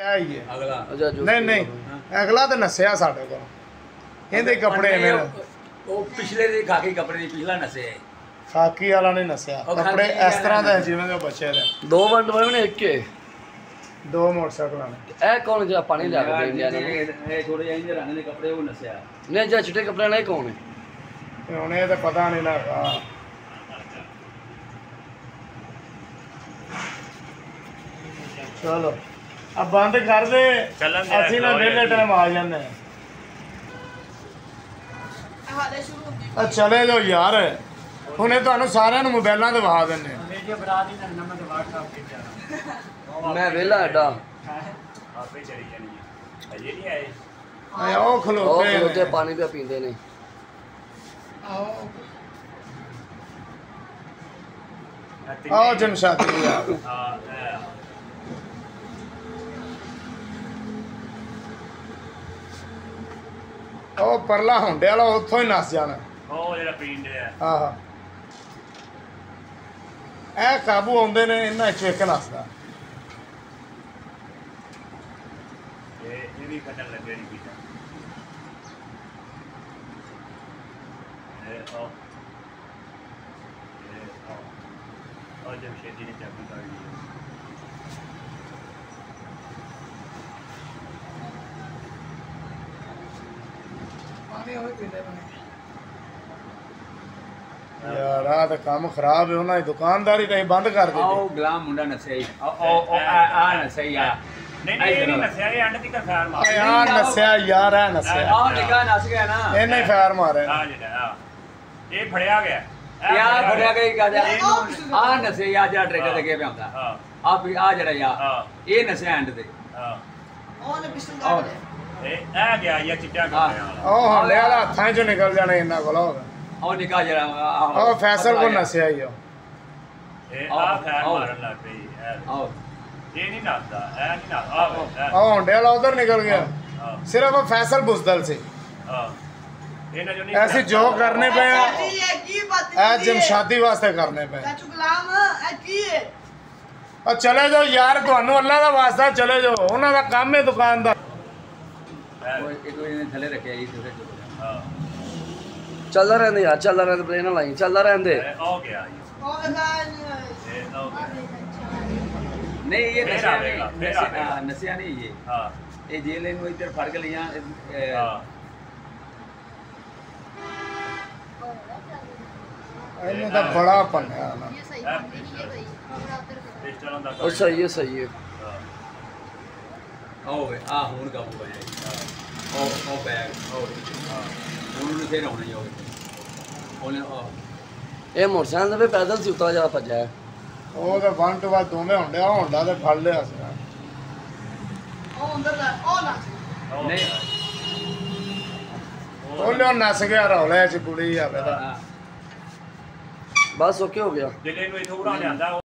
नहीं नहीं अगला तो नसिया साढ़े को ਇਹਦੇ ਕੱਪੜੇ ਮੇਰੇ ਉਹ ਪਿਛਲੇ ਦੇ ਖਾਕੀ ਕੱਪੜੇ ਦੀ ਪਿਛਲਾ ਨਸਿਆ ਖਾਕੀ ਵਾਲਾ ਨਹੀਂ ਨਸਿਆ ਕੱਪੜੇ ਇਸ ਤਰ੍ਹਾਂ ਦਾ ਜਿਵੇਂ ਦੇ ਬੱਚੇ ਦੇ ਦੋ ਵੰਡ ਹੋਏ ਨੇ ਇੱਕ ਦੋ ਮੋਟਰਸਾਈਕਲਾਂ ਨੇ ਇਹ ਕੌਣ ਜਿਹੜਾ ਪਾਣੀ ਲਿਆ ਕੇ ਦੇ ਇੰਡੀਆ ਨੂੰ ਇਹ ਥੋੜੇ ਜਿਹੇ ਇੰਜ ਰੰਗ ਦੇ ਕੱਪੜੇ ਉਹ ਨਸਿਆ ਨਹੀਂ ਜਿਹੜਾ ਚਿੱਟੇ ਕੱਪੜੇ ਨਾਲ ਇਹ ਕੌਣ ਹੈ ਹੁਣ ਇਹ ਤਾਂ ਪਤਾ ਨਹੀਂ ਲੱਗਾ ਚਲੋ अब बंद कर दे असि ना वेले टाइम आ जाने चले जाओ यार हुणे तुहानू सारिਆਂ ਨੂੰ मोबाइलां ते वहा देने मैं वेला एडा आपे चली जानी है अजे नहीं आए आए ओ खलोते पानी पे पींदे ने आओ जमशादी यार हां ਉਹ ਪਰਲਾ ਹੁੰਡੇ ਵਾਲਾ ਉੱਥੋਂ ਹੀ ਨਸ ਜਾਣਾ ਉਹ ਜਿਹੜਾ ਪੀਣ ਦੇ ਆ ਆਹ ਇਹ ਕਾਬੂ ਆਉਂਦੇ ਨੇ ਇਹਨਾਂ ਚੋਂ ਇੱਕ ਨਸਦਾ ਇਹ ਵੀ ਕੱਢਣ ਲੱਗੇ ਨਹੀਂ ਪੀਤਾ ਜਬ ਛੇਤੀ ਨੇ ਚਾਬੀ ਕੱਢ ਲਈ यार आ तो काम खराब है ना दुकानदारी कहीं बंद कर दे आओ गुलाम मुंडा नसे आ नसे या नहीं ये नहीं नसे ये अंडे दी का फायर मार यार नसिया यार है नसिया आ निका नस गया ना इन्हें फायर मारे हां जेड़ा ये फड़या गया यार फड़या गया का आ नसे या जा ट्रैक्टर लगे पे आंदा हां आ जेड़ा या ये नसे एंड दे हां ओने पिस्टल काट ए गया या चिट्टा कर ओ हल्ले वाला हत्थां चों निकल जाने इन्ना कोल ओ निका जरा ओ फैसल को नसिया ही हो ए आ खैर मारन लग पई आओ ये नहीं नाचदा ए नहीं नाचदा ओ हंडे वाला उधर निकल गया सिर्फ फैसल बुजदल से हां इना जो नहीं ऐसे जो करने पे ए जमशादी वास्ते करने पे चाचू गुलाम ए की है और चले जाओ यार ਤੁਹਾਨੂੰ ਅੱਲਾ ਦਾ ਵਾਸਤਾ ਚਲੇ ਜਾਓ ਉਹਨਾਂ ਦਾ ਕੰਮ ਹੈ ਦੁਕਾਨ ਦਾ एक ने थले रखे आई दूसरे जो हां ਚੱਲਦਾ ਰਹਿੰਦੇ ਯਾਰ ਚੱਲਦਾ ਰਹਿੰਦੇ ਬ੍ਰੇਨ ਨਾਲ ਲਾਈ ਚੱਲਦਾ ਰਹਿੰਦੇ हो गया ओ लगा नहीं ये नसिया नहीं ये हां ये जेल इन इधर फड़ के लिया हां ਇਹਨੂੰ ਤਾਂ ਬੜਾ ਪੰਨਿਆ ਨਾ ਉਹ ਸਹੀ ਹੈ आओ आ हुन काबू हो जाए ओ बैग ओ हुन ਨੂੰ ਫੇਰ ਆਉਣਾ ਹੀ ਉਹਨੇ ਇਹ ਮੋਟਰਸਾਈਕਲ ਤੇ ਪੈਦਲ ਸੀ ਉਤਰਾ ਜਾ ਭੱਜਿਆ ਉਹ ਤਾਂ ਵਨ ਤੋਂ ਬਾਅਦ ਦੋਵੇਂ ਹੁੰਦੇ ਆ ਹੁੰਦਾ ਤੇ ਫੜ ਲਿਆ ਸੀ ओ अंदर ला ओ ना ਨਹੀਂ ਉਹ ਲਿਓ ਨਸ ਗਿਆ ਰੌਲੇ ਚ ਕੁੜੀ ਆਵੇ ਤਾਂ ਬਸ ਓਕੇ ਹੋ ਗਿਆ ਜਿਹੜੇ ਨੂੰ ਇਥੋਂ ਉਰਾ ਲਿਆਂਦਾ